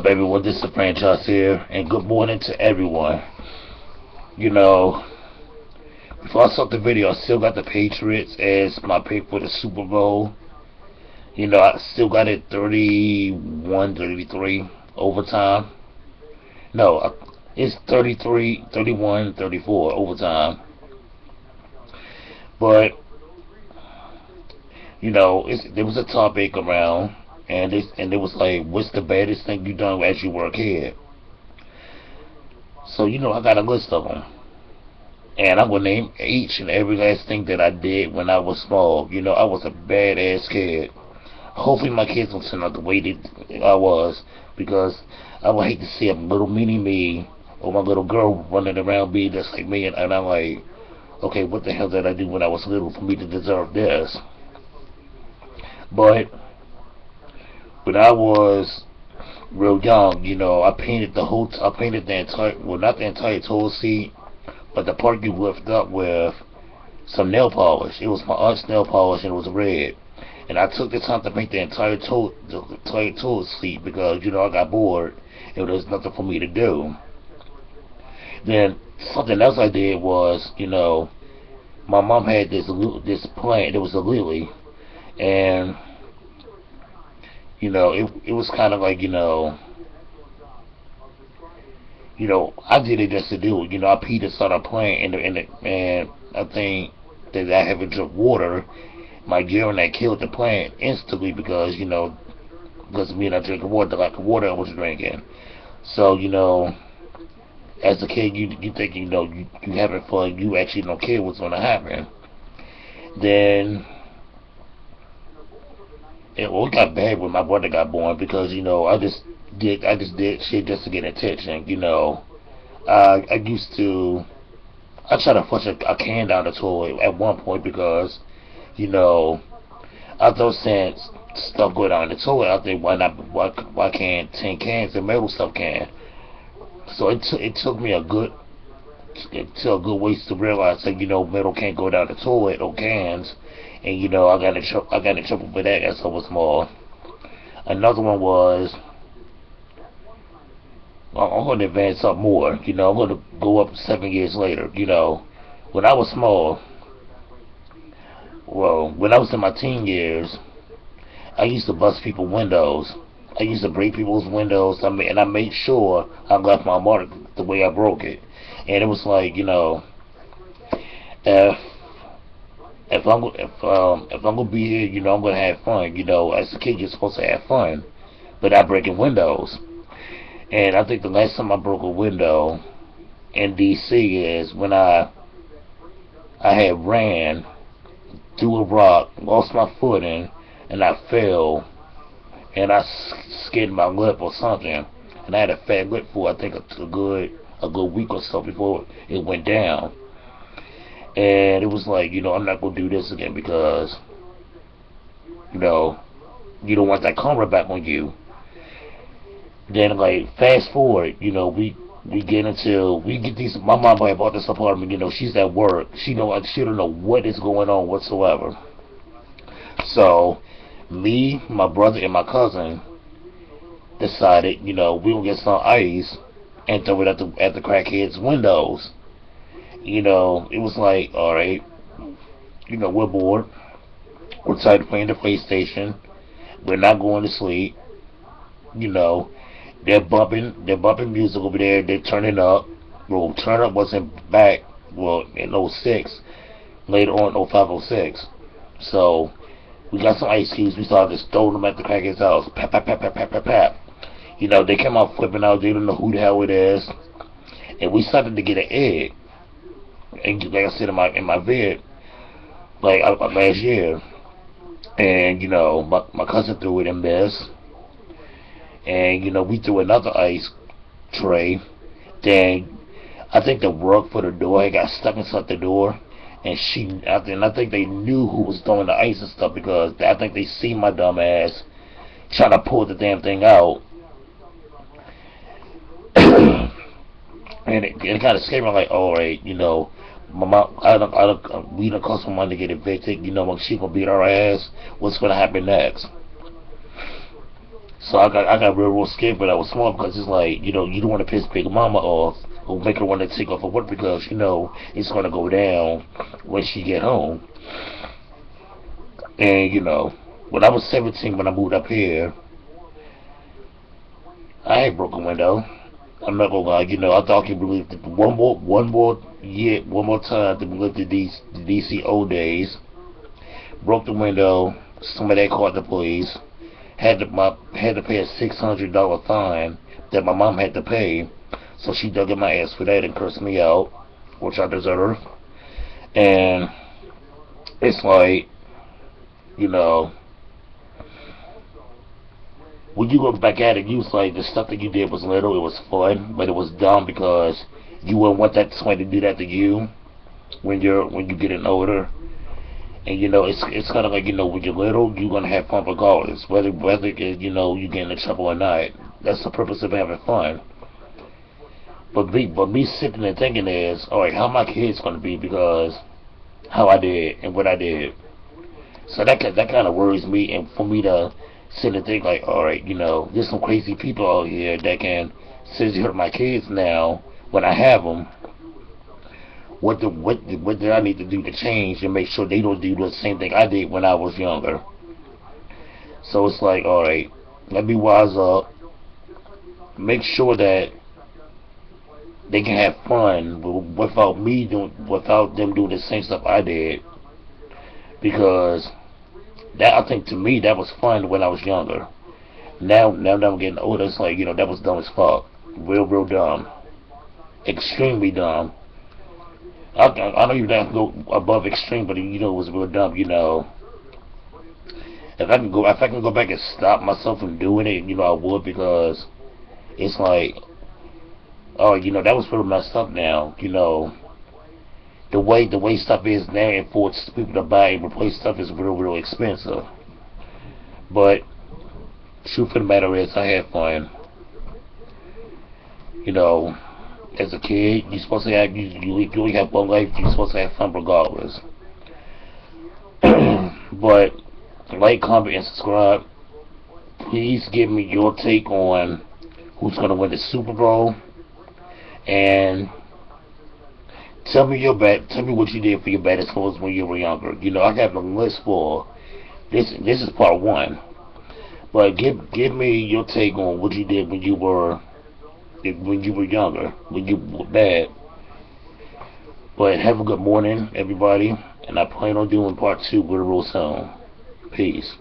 up, everyone? This is the franchise here, and good morning to everyone. You know, before I start the video, I still got the Patriots as my pick for the Super Bowl. I still got it 31, 33 overtime. No, it's 33, 31, 34 overtime. But, there was a topic around, and it was like, what's the baddest thing you done as you work here? So, I got a list of them. And I'm going to name each and every last thing that I did when I was small. I was a badass kid. Hopefully my kids will turn out the way that I was, because I would hate to see a little mini me or my little girl running around being just like me, and I'm like, okay, what the hell did I do when I was little for me to deserve this? But when I was real young, I painted the entire, well, not the entire toe seat, but the part you lift up with some nail polish. It was my aunt's nail polish, and it was red. And I took the time to paint the entire toe seat because, I got bored and there was nothing for me to do. Then something else I did was, my mom had this plant. It was a lily, and it was kind of like, I did it just to do it. I peed inside a plant, and I think that I haven't drunk water. My urine that killed the plant instantly because because me not drinking water, like the water I was drinking. So as a kid, you think you having fun. You actually don't care what's gonna happen. Then it got bad when my brother got born because I just did shit just to get attention. I used to try to flush a can down the toilet at one point because I thought saying stuff go down the toilet, I think why can't 10 cans of metal stuff can? So it took me a good ways to realize that metal can't go down the toilet or cans, and I got in trouble for that as I was small. Another one was, I'm going to advance up more. I'm going to go up 7 years later. When I was small, well, when I was in my teen years, I used to bust people's windows. I used to break people's windows. And I made sure I left my mark the way I broke it. And it was like, if I'm gonna be here, I'm gonna have fun. As a kid, you're supposed to have fun, but not breaking windows. And I think the last time I broke a window in D.C. is when I had ran through a rock, lost my footing, and I fell, and I skinned my lip or something, and I had a fat lip for I think a good week or so before it went down. And it was like, I'm not gonna do this again because you don't want that karma back on you. Then like fast forward, we get these. My mom bought this apartment. She's at work. She don't know what is going on whatsoever. So, me, my brother, and my cousin decided, we gonna get some ice and throw it at the crackheads' windows. It was like, all right, we're bored. We're tired of playing the PlayStation. We're not going to sleep. They're bumping music over there. They're turning up. Well, turn up wasn't back. Well, in '06. Later on, '05, '06. So we got some ice cubes. We started just throwing them at the crackhead's house. Pap, pap, pap, pap, pap, pap, pap. They came out flipping out. They didn't know who the hell it is. And we started to get an egg. And like I said in my bed, like last year. And my cousin threw it and missed. And we threw another ice tray. Then I think the rug for the door had got stuck inside the door, and I think they knew who was throwing the ice and stuff because I think they see my dumb ass trying to pull the damn thing out, and it kind of scared me. Like, all right, my mom, we done cost some money to get evicted. When she gonna beat our ass, what's gonna happen next? So I got real scared when I was small because it's like, you don't want to piss Big Mama off or make her want to take off of work because, it's going to go down when she get home. And, when I was 17 when I moved up here, I ain't broke a window. I'm not gonna lie, I thought I could believe that one more time to believe the DC old days. Broke the window. Somebody called the police. Had to pay a $600 fine that my mom had to pay. So she dug in my ass for that and cursed me out, which I deserve. And it's like, you know, when you look back at it, you was like the stuff that you did was little, it was fun, but it was dumb because you wouldn't want that somebody to do that to you when you getting older. And it's kind of like when you're little, you're gonna have fun regardless, whether you get in trouble or not. That's the purpose of having fun. But me sitting and thinking is, all right, how my kids gonna be because how I did and what I did. So that kind of worries me, and for me to sit and think like, all right, there's some crazy people out here that can seriously hurt my kids now when I have them. What did I need to do to change and make sure they don't do the same thing I did when I was younger? So it's like, all right, let me wise up, make sure that they can have fun without them doing the same stuff I did, because that, I think, to me that was fun when I was younger. Now that I'm getting older, it's like, that was dumb as fuck, real dumb, extremely dumb. I don't even have to go above extreme, but it was real dumb. If I can go back and stop myself from doing it, I would, because it's like, oh, that was real messed up now. The way stuff is now, and for people to buy and replace stuff is real expensive. But truth of the matter is, I had fun. As a kid, you're supposed to have you only have one life. You're supposed to have fun regardless. But like, comment, and subscribe. Please give me your take on who's gonna win the Super Bowl, and tell me what you did for your baddest clothes when you were younger. I have a list for this. This is part one, but give me your take on what you did when you were younger, when you were bad. But have a good morning, everybody, and I plan on doing part two real soon. Peace.